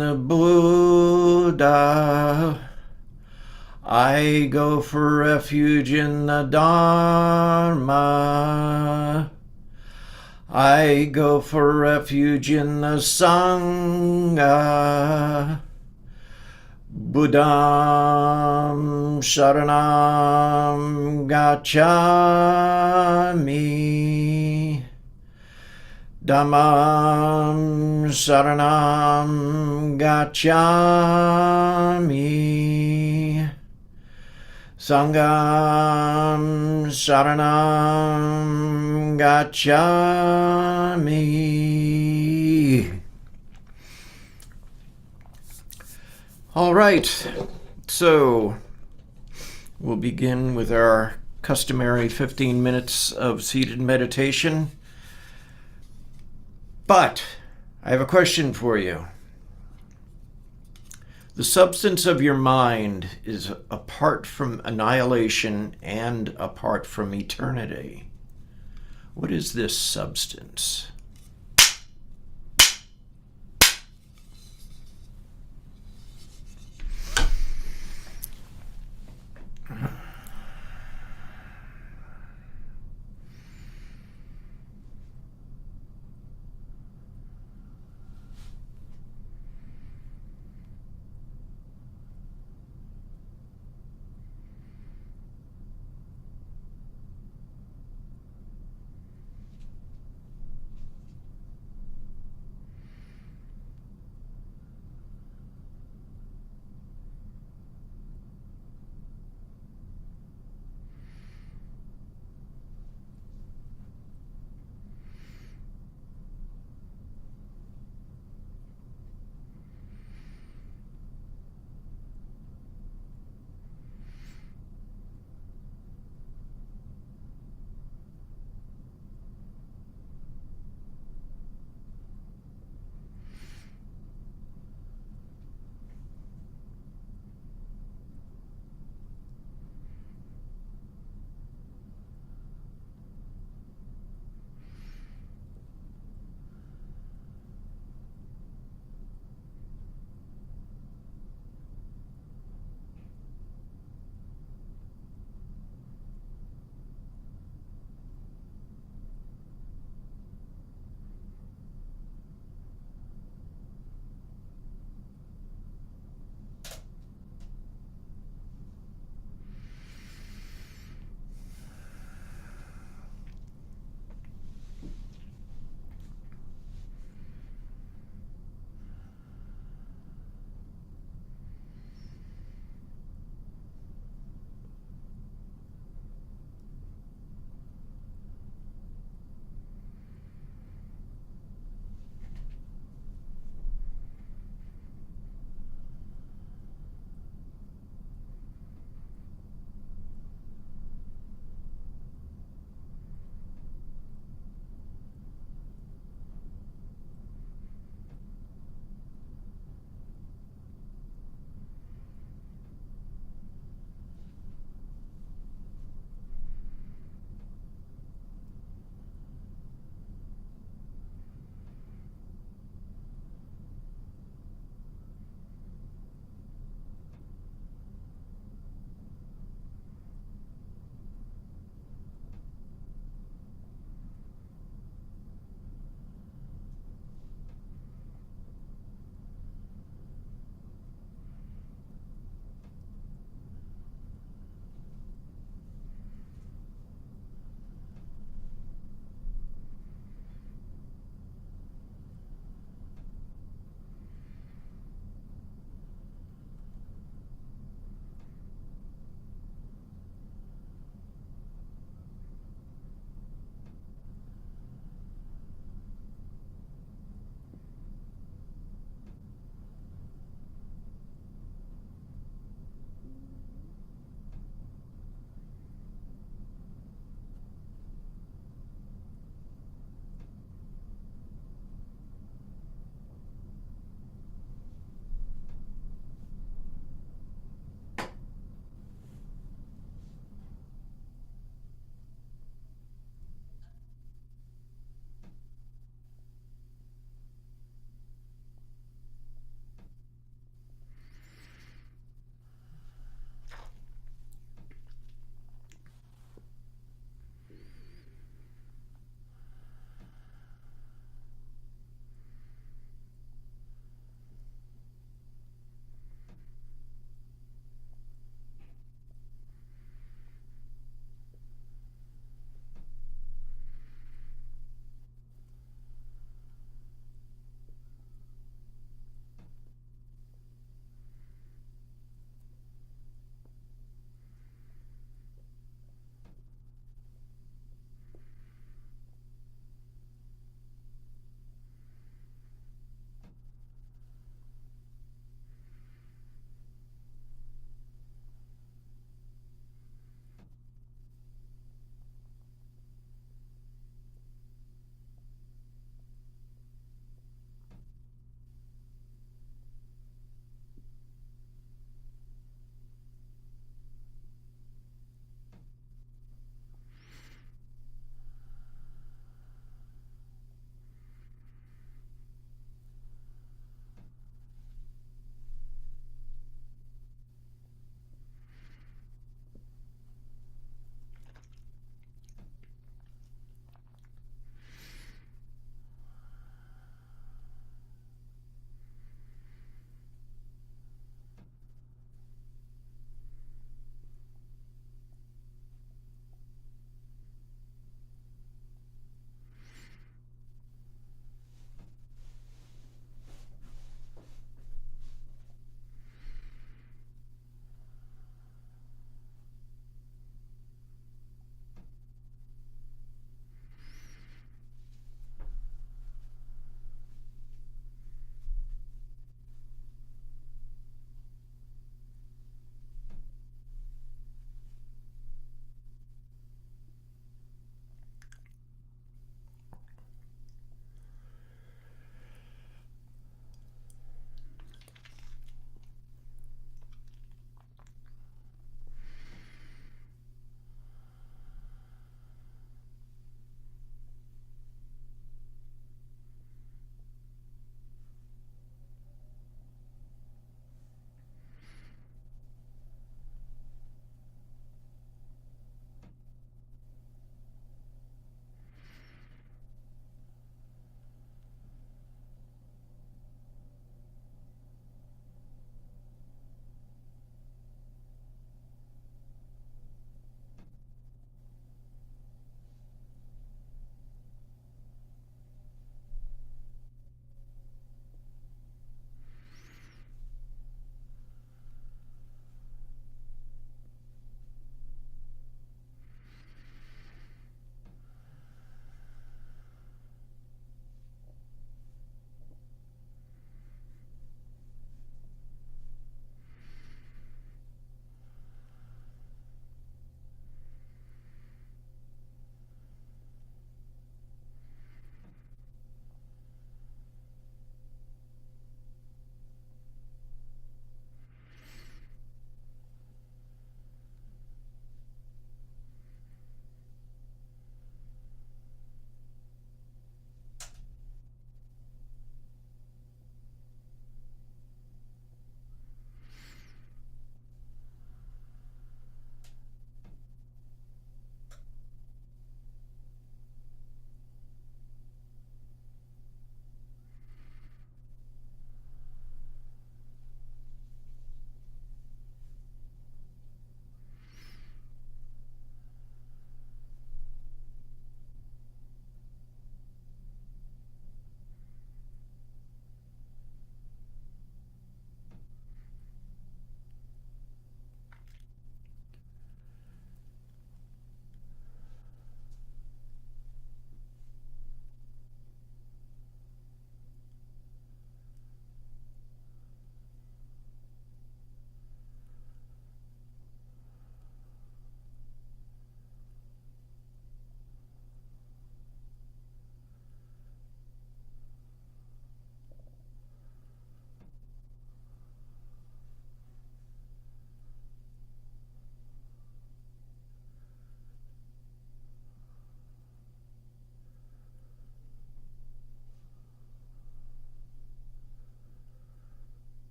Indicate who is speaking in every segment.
Speaker 1: the Buddha. I go for refuge in the Dharma. I go for refuge in the Sangha. Buddham Sharanam Gacchami. Dhammam Sharanam Gacchami. Sangham Sharanam Gacchami. All right, so we'll begin with our customary 15 minutes of seated meditation. But I have a question for you. The substance of your mind is apart from annihilation and apart from eternity. What is this substance?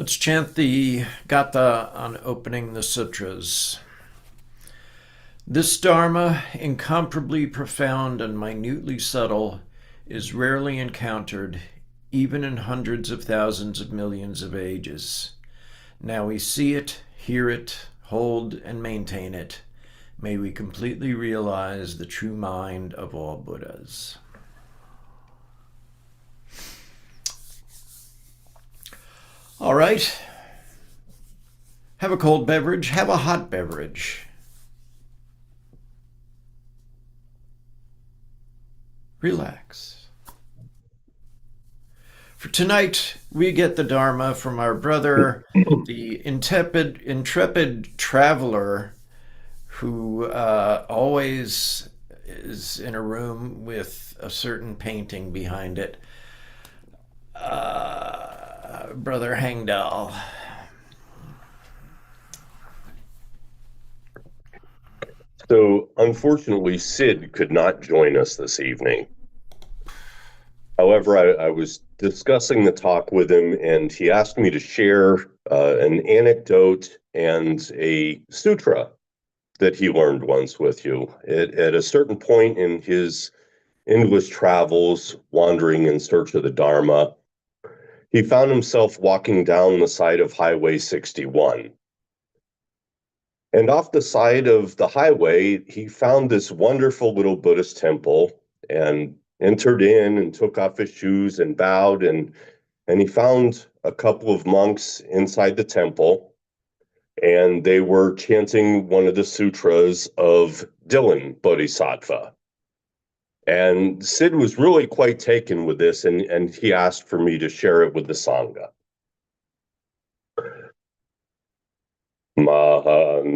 Speaker 1: Let's chant the Gatha on opening the sutras. This Dharma, incomparably profound and minutely subtle, is rarely encountered, even in hundreds of thousands of millions of ages. Now we see it, hear it, hold and maintain it. May we completely realize the true mind of all Buddhas. All right. Have a cold beverage, have a hot beverage. Relax. For tonight, we get the Dharma from our brother, the intrepid traveler who always is in a room with a certain painting behind it. Brother Hangdal.
Speaker 2: So, unfortunately, Sid could not join us this evening. However, I was discussing the talk with him, and he asked me to share an anecdote and a sutra that he learned once with you. At a certain point in his English travels, wandering in search of the Dharma, he found himself walking down the side of Highway 61. And off the side of the highway, he found this wonderful little Buddhist temple and entered in and took off his shoes and bowed. And he found a couple of monks inside the temple, and they were chanting one of the sutras of Dylan Bodhisattva. And Sid was really quite taken with this, and he asked for me to share it with the Sangha. Mahanirodha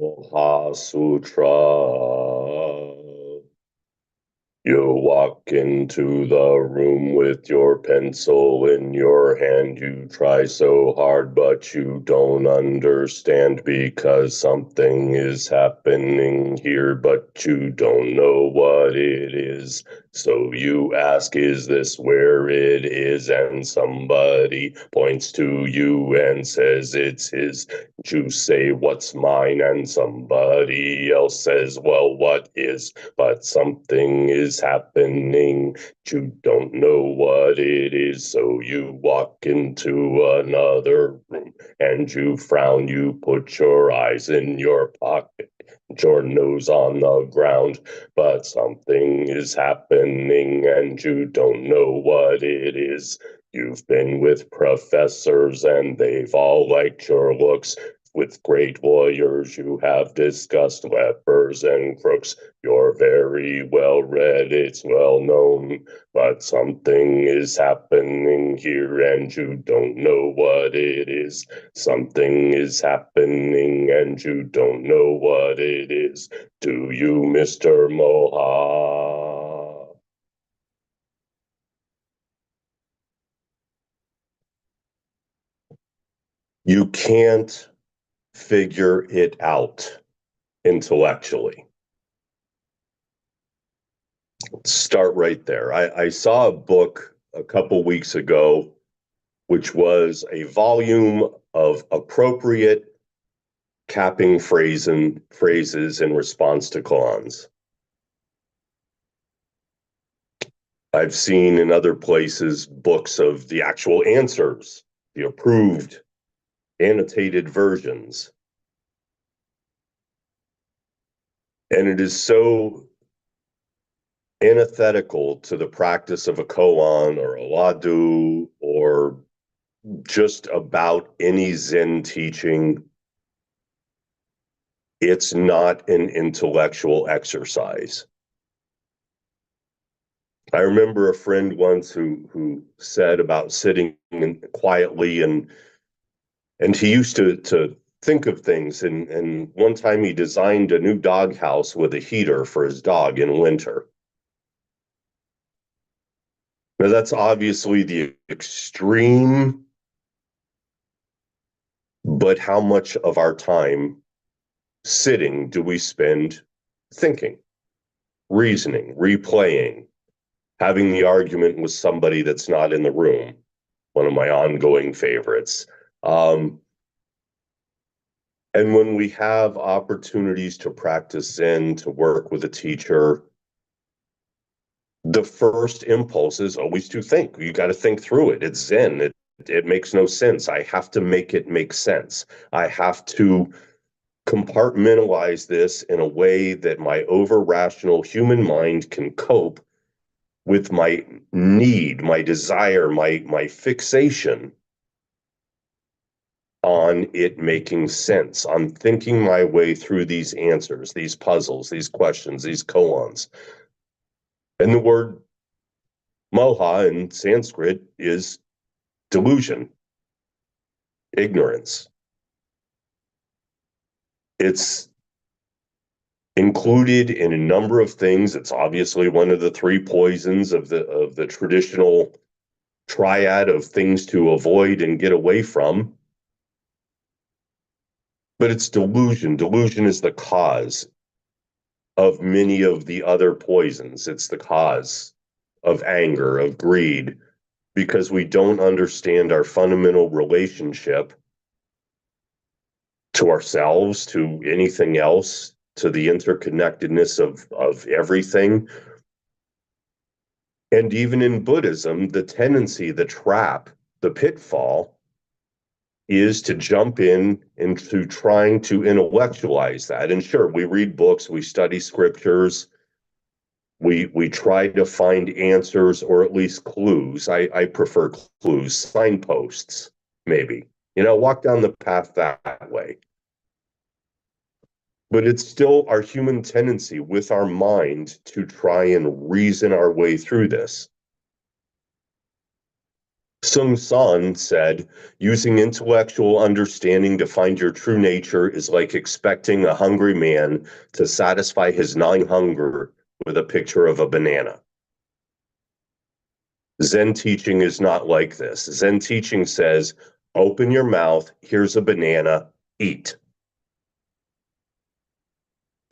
Speaker 2: Moha Sutra. You walk into the room with your pencil in your hand. You try so hard, but you don't understand because something is happening here, but you don't know what it is. So you ask, is this where it is? And somebody points to you and says it's his. You say, what's mine? And somebody else says, well, what is? But something is happening. You don't know what it is. So you walk into another room and you frown. You put your eyes in your pocket, your nose on the ground, but something is happening and you don't know what it is. You've been with professors and they've all liked your looks. With great lawyers, you have discussed lepers and crooks. You're very well read, it's well known, but something is happening here and you don't know what it is. Something is happening and you don't know what it is. Do you, Mr. Moha? You can't figure it out intellectually. Start right there. I saw a book a couple weeks ago, which was a volume of appropriate capping phrases in response to koans. I've seen in other places books of the actual answers, the approved annotated versions. And it is so antithetical to the practice of a koan or a ladu or just about any Zen teaching. It's not an intellectual exercise. I remember a friend once who said about sitting quietly and he used to think of things, and one time he designed a new dog house with a heater for his dog in winter. Now that's obviously the extreme, but how much of our time sitting do we spend thinking, reasoning, replaying, having the argument with somebody that's not in the room? one of my ongoing favorites. And when we have opportunities to practice Zen, to work with a teacher, the first impulse is always to think. You got to think through it. It's Zen. It makes no sense. I have to make it make sense. I have to compartmentalize this in a way that my over-rational human mind can cope with my need, my desire, my fixation on it making sense, on thinking my way through these answers, these puzzles, these questions, these koans. And the word moha in Sanskrit is delusion, ignorance. It's included in a number of things. It's obviously one of the three poisons of the traditional triad of things to avoid and get away from. But it's delusion. Delusion is the cause of many of the other poisons. It's the cause of anger, of greed, because we don't understand our fundamental relationship to ourselves, to anything else, to the interconnectedness of everything. And even in Buddhism, the tendency, the trap, the pitfall is to jump in into trying to intellectualize that. And sure, we read books, we study scriptures, we try to find answers or at least clues. I prefer clues, signposts, maybe. Walk down the path that way. But it's still our human tendency with our mind to try and reason our way through this. Sung San said, using intellectual understanding to find your true nature is like expecting a hungry man to satisfy his gnawing hunger with a picture of a banana. Zen teaching is not like this. Zen teaching says, open your mouth, here's a banana, eat.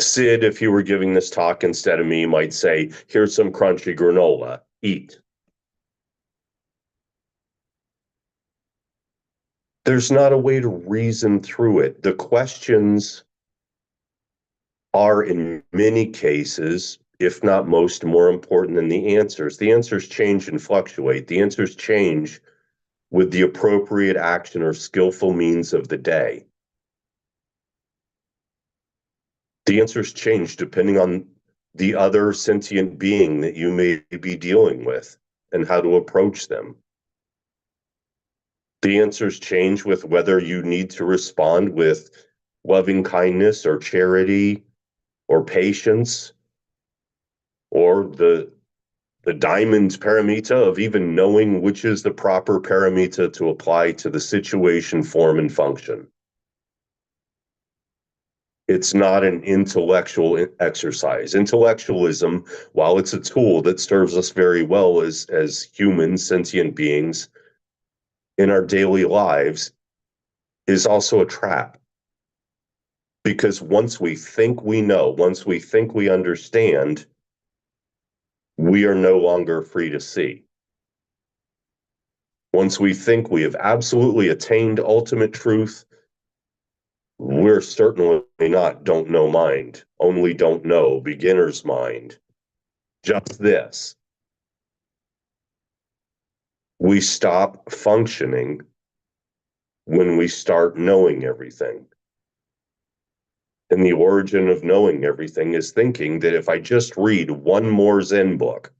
Speaker 2: Sid, if he were giving this talk instead of me, might say, here's some crunchy granola, eat. There's not a way to reason through it. The questions are, in many cases, if not most, more important than the answers. The answers change and fluctuate. The answers change with the appropriate action or skillful means of the day. The answers change depending on the other sentient being that you may be dealing with and how to approach them. The answers change with whether you need to respond with loving kindness or charity or patience, or the diamond paramita of even knowing which is the proper paramita to apply to the situation, form, and function. It's not an intellectual exercise. Intellectualism, while it's a tool that serves us very well as human sentient beings in our daily lives, is also a trap. Because once we think we know, once we think we understand, we are no longer free to see. Once we think we have absolutely attained ultimate truth, we're certainly not don't know mind, only don't know, beginner's mind. Just this. We stop functioning when we start knowing everything. And the origin of knowing everything is thinking that if I just read one more Zen book,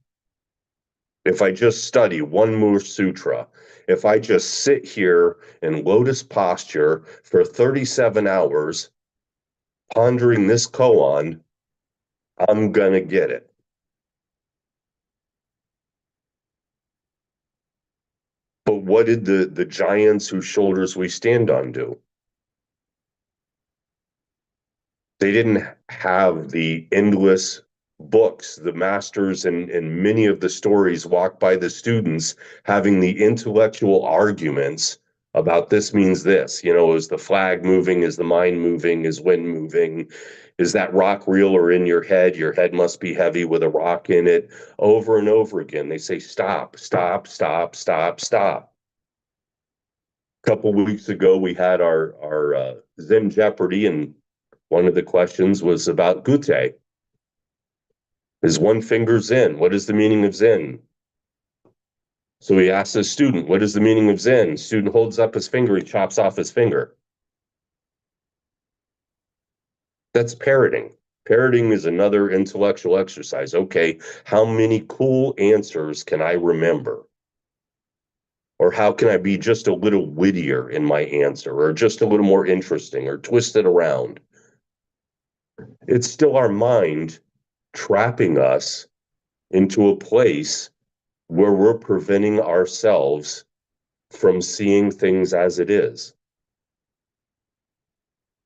Speaker 2: if I just study one more sutra, if I just sit here in lotus posture for 37 hours pondering this koan, I'm gonna get it. But what did the giants whose shoulders we stand on do? They didn't have the endless books, the masters and many of the stories walked by the students having the intellectual arguments about this means this. Is the flag moving? Is the mind moving? Is wind moving? Is that rock real or in your head? Your head must be heavy with a rock in it. Over and over again, they say, stop, stop, stop, stop, stop. couple weeks ago, we had our Zen Jeopardy, and one of the questions was about Gute. Is one finger Zen? What is the meaning of Zen? So he asks the student, what is the meaning of Zen? Student holds up his finger, he chops off his finger. That's parroting. Parroting is another intellectual exercise. Okay, how many cool answers can I remember? Or how can I be just a little wittier in my answer, or just a little more interesting, or twist it around? It's still our mind trapping us into a place where we're preventing ourselves from seeing things as it is.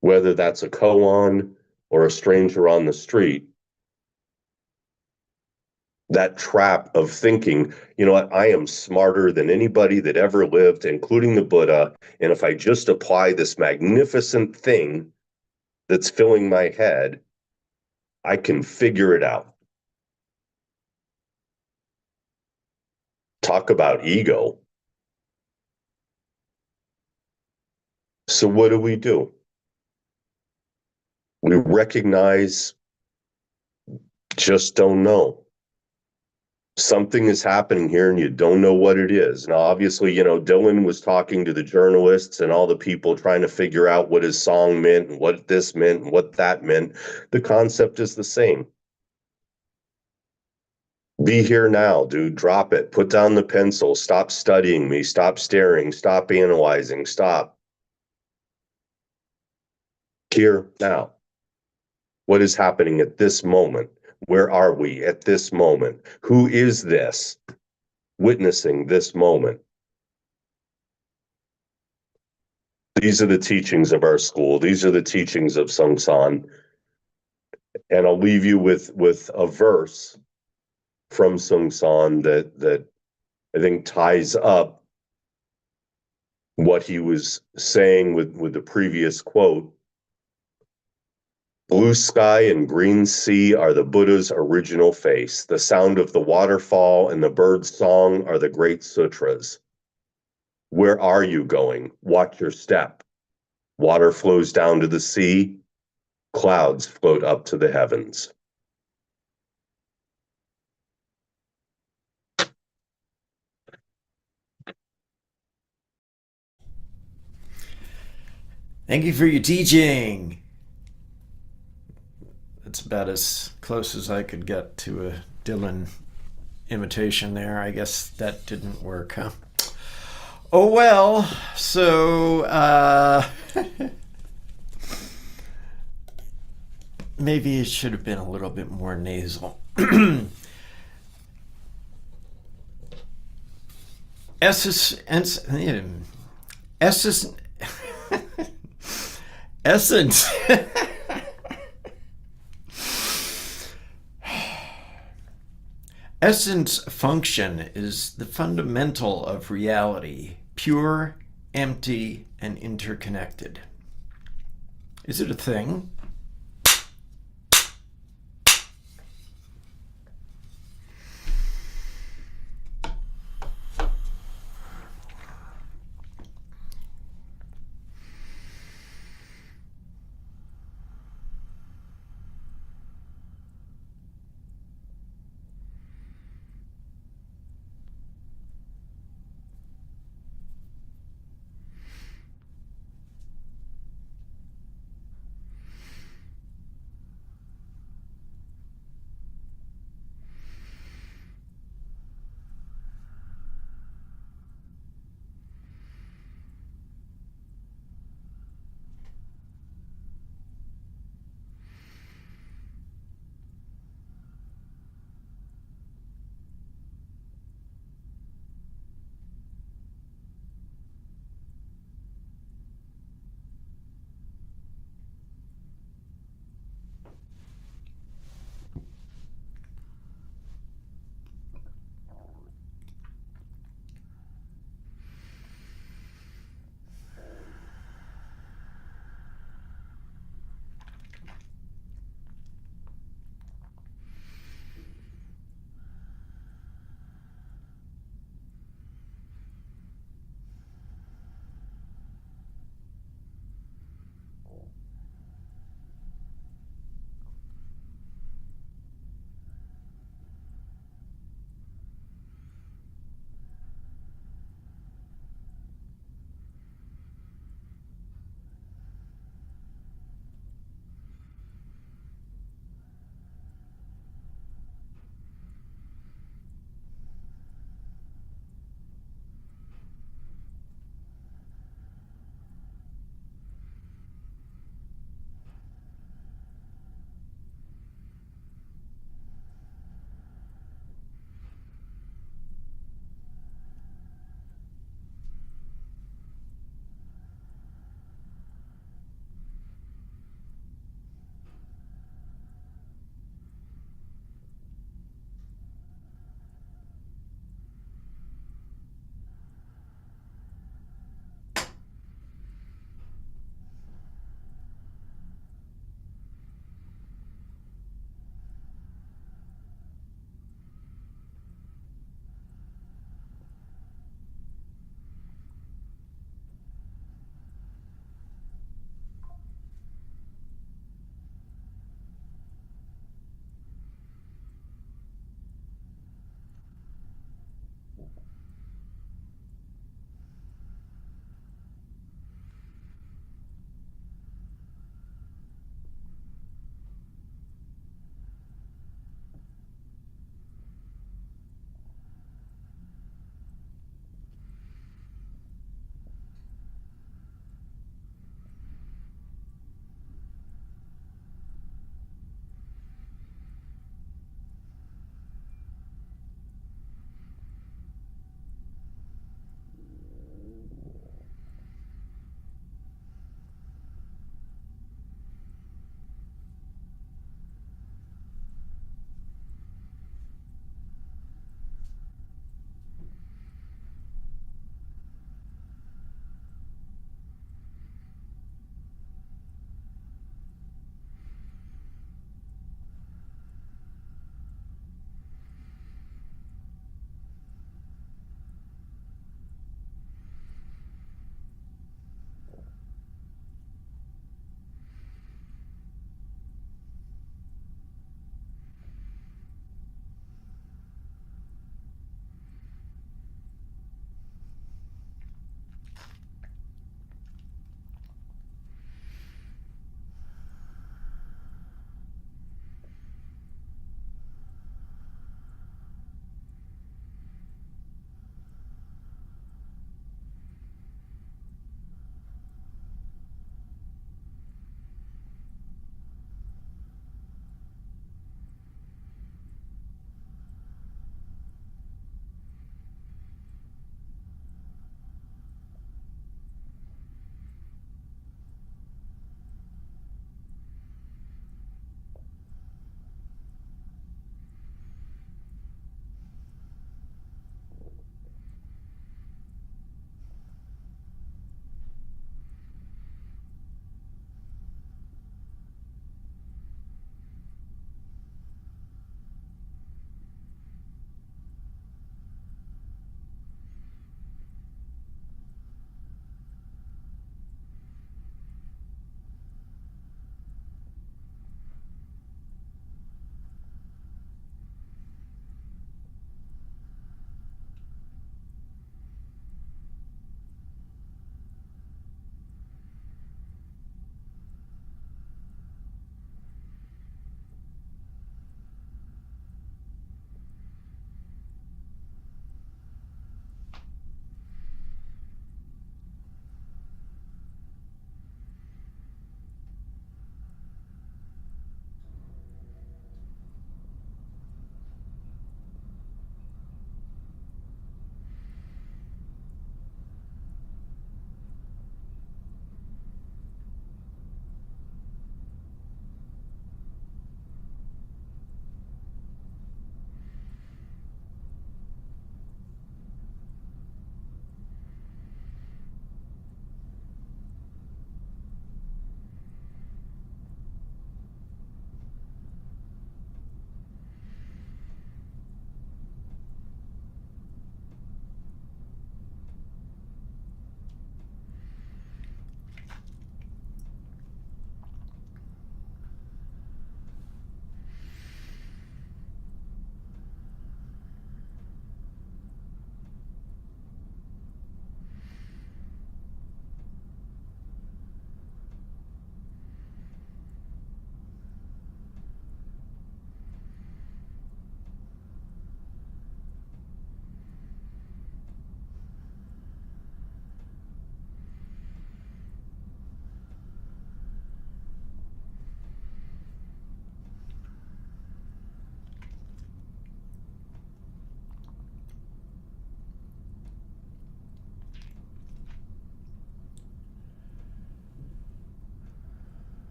Speaker 2: Whether that's a koan or a stranger on the street, that trap of thinking, you know what, I am smarter than anybody that ever lived, including the Buddha. And if I just apply this magnificent thing that's filling my head, I can figure it out. Talk about ego. So what do? We recognize, just don't know. Something is happening here and you don't know what it is. Now, obviously, Dylan was talking to the journalists and all the people trying to figure out what his song meant and what this meant and what that meant. The concept is the same. Be here now, dude. Drop it. Put down the pencil. Stop studying me. Stop staring. Stop analyzing. Stop. Here now. What is happening at this moment? Where are we at this moment? Who is this witnessing this moment? These are the teachings of our school. These are the teachings of Sung San. And I'll leave you with a verse from Sung San that I think ties up what he was saying with the previous quote. Blue sky and green sea are the Buddha's original face. The sound of the waterfall and the bird's song are the great sutras. Where are you going? Watch your step. Water flows down to the sea. Clouds float up to the heavens.
Speaker 1: Thank you for your teaching. That's about as close as I could get to a Dylan imitation there. I guess that didn't work, huh? Oh well, so maybe it should have been a little bit more nasal. Essence, essence, essence. Essence function is the fundamental of reality, pure, empty, and interconnected. Is it a thing?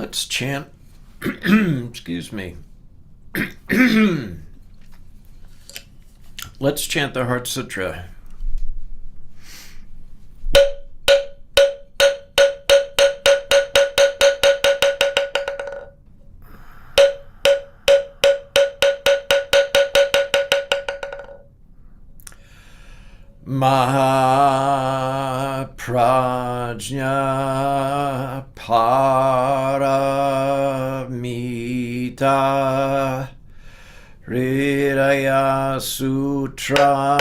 Speaker 1: let's chant. Excuse me. Let's chant the Heart Sutra. Maha Prajna Paramita Hridaya Sutra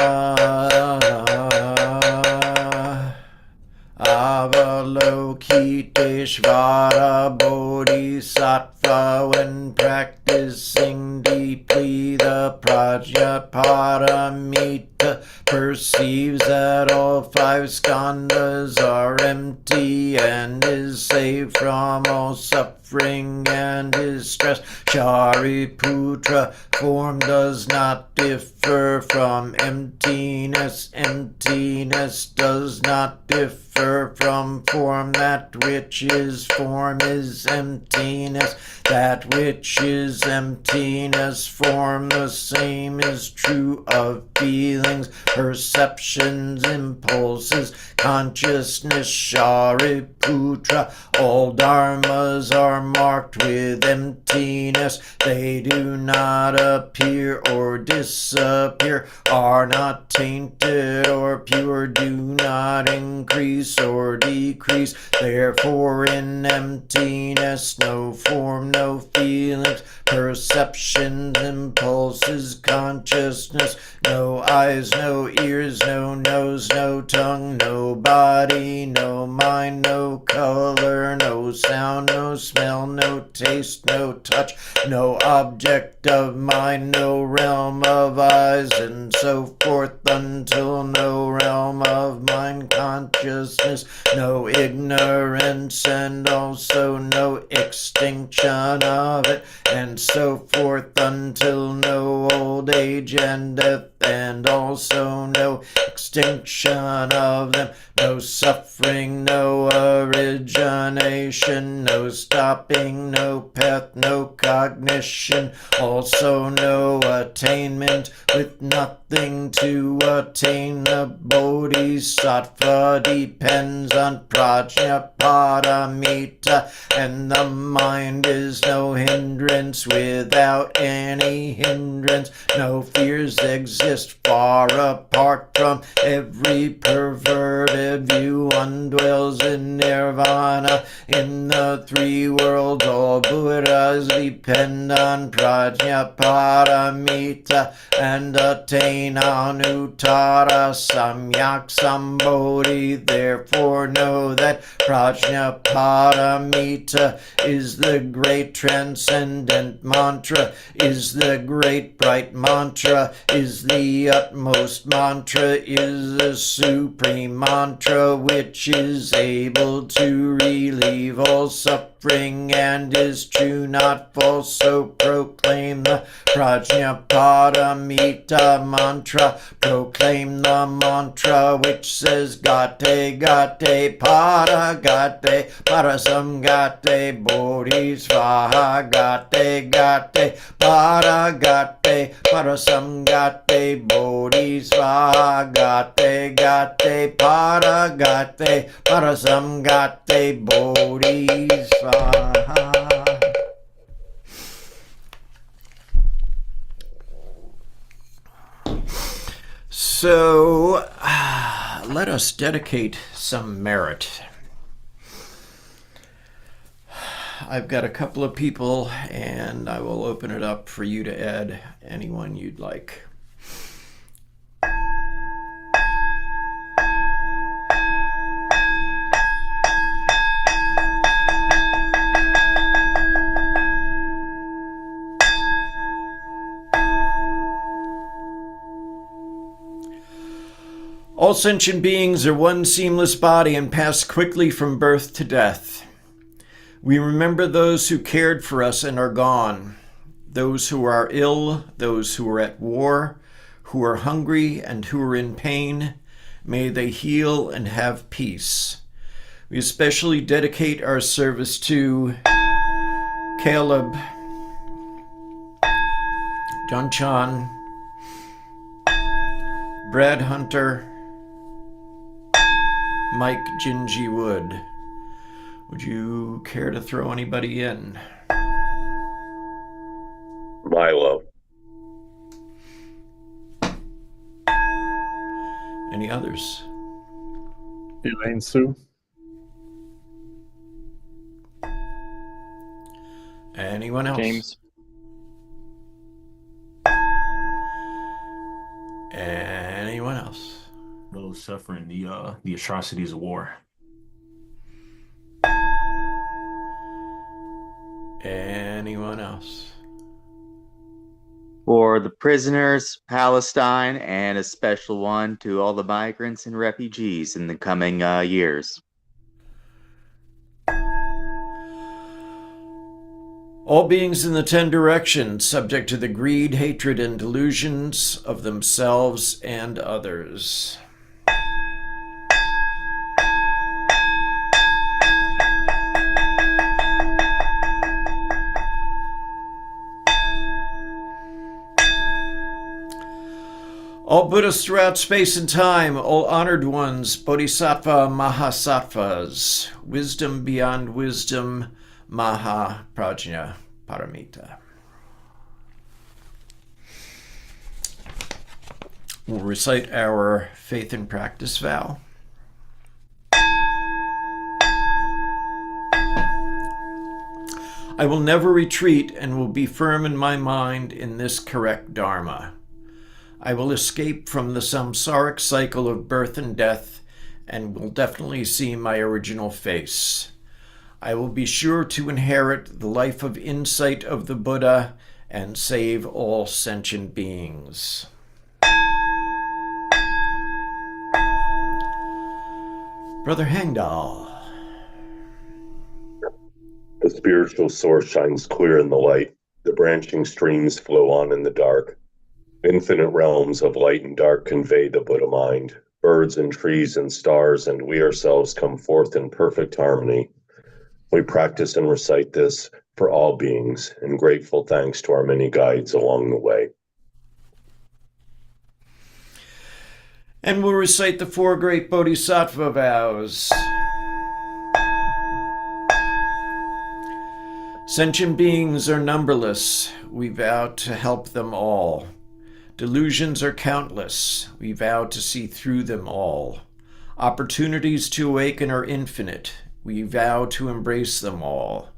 Speaker 1: Avalokiteshvara Bodhisattva, when practicing deeply the Prajna Paramita, perceives that all five skandhas are empty and is saved from all suffering and distress. Shariputra, form does not differ from emptiness. Emptiness does not differ from form. That which is form is emptiness. That which is emptiness, form. The same is true of feelings, perceptions, impulses, consciousness. Shariputra, all dharmas are marked with emptiness. They do not appear or disappear, are not tainted or pure, do not increase or decrease. Therefore in emptiness, no form, no feelings, perceptions, impulses, consciousness, no eyes, no ears, no nose, no tongue, no body, no mind, no color, no sound, no smell, no taste, no touch, no object of mind, no realm of eyes, and so forth, until no realm of mind consciousness, no ignorance, and also no extinction of it, and so forth, until no old age and death, and also no extinction of them, no suffering, no origination, no stopping, no path, no cognition, also no attainment, with nothing to attain. The Bodhisattva depends on Prajna Paramita, and the mind is no hindrance. Without any hindrance, no fears exist. Far apart from every perverted view, one dwells in nirvana. In the three worlds, all Buddhas depend on Prajna Paramita and attain Anuttara Samyak Sambodhi. Therefore know that Prajna Paramita is the great transcendent mantra, is the great bright mantra, is the utmost mantra, is the supreme mantra, which is able to relieve all suffering and is true, not false. So proclaim the Prajna Paramita mantra. Proclaim the mantra which says Gate Gate Para Gate Parasam Gate Bodhisvaha Gate Gate Para Gate Parasam Gate Bodhisvaha Gate Gate Para Gate Parasam Gate Bodhisvaha. So, let us dedicate some merit. I've got a couple of people, and I will open it up for you to add anyone you'd like. All sentient beings are one seamless body and pass quickly from birth to death. We remember those who cared for us and are gone, those who are ill, those who are at war, who are hungry and who are in pain. May they heal and have peace. We especially dedicate our service to Caleb, John Chan, Brad Hunter, Mike Gingy Wood. Would you care to throw anybody in?
Speaker 2: Milo.
Speaker 1: Any others?
Speaker 3: Elaine Sue.
Speaker 1: Anyone else?
Speaker 4: James.
Speaker 1: Anyone else?
Speaker 5: Those suffering the atrocities of war.
Speaker 1: Anyone else?
Speaker 4: For the prisoners, Palestine, and a special one to all the migrants and refugees in the coming years.
Speaker 1: All beings in the 10 directions, subject to the greed, hatred, and delusions of themselves and others. All Buddhists throughout space and time, all honored ones, Bodhisattva Mahasattvas, wisdom beyond wisdom, Maha Prajna Paramita. We'll recite our faith and practice vow. I will never retreat and will be firm in my mind in this correct Dharma. I will escape from the samsaric cycle of birth and death and will definitely see my original face. I will be sure to inherit the life of insight of the Buddha and save all sentient beings. Brother Hangdal.
Speaker 2: The spiritual source shines clear in the light. The branching streams flow on in the dark. Infinite realms of light and dark convey the Buddha mind. Birds and trees and stars and we ourselves come forth in perfect harmony. We practice and recite this for all beings, and grateful thanks to our many guides along the way.
Speaker 1: And we'll recite the 4 great Bodhisattva vows. Sentient beings are numberless. We vow to help them all. Delusions are countless. We vow to see through them all. Opportunities to awaken are infinite. We vow to embrace them all.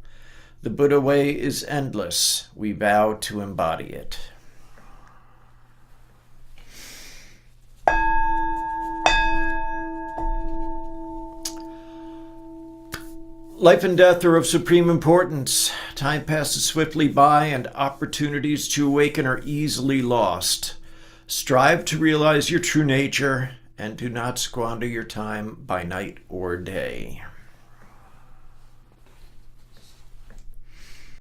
Speaker 1: The Buddha way is endless. We vow to embody it. Life and death are of supreme importance. Time passes swiftly by and opportunities to awaken are easily lost. Strive to realize your true nature and do not squander your time by night or day.